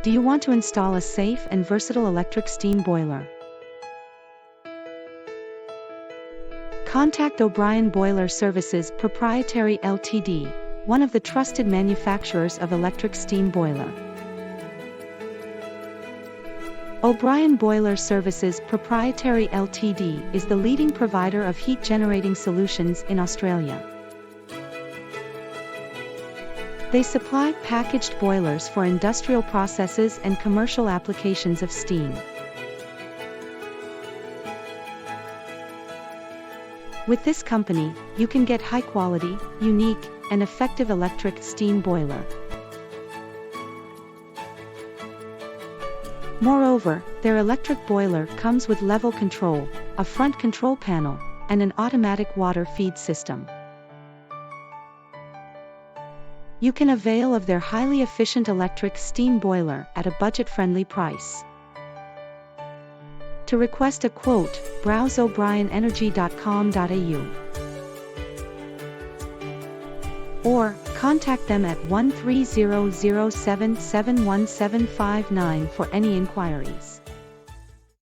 Do you want to install a safe and versatile electric steam boiler? Contact O'Brien Boiler Services Pty Ltd, one of the trusted manufacturers of electric steam boiler. O'Brien Boiler Services Pty Ltd is the leading provider of heat generating solutions in Australia. They supply packaged boilers for industrial processes and commercial applications of steam. With this company, you can get high-quality, unique, and effective electric steam boiler. Moreover, their electric boiler comes with level control, a front control panel, and an automatic water feed system. You can avail of their highly efficient electric steam boiler at a budget-friendly price. To request a quote, browse o'brienenergy.com.au or contact them at 1300771759 for any inquiries.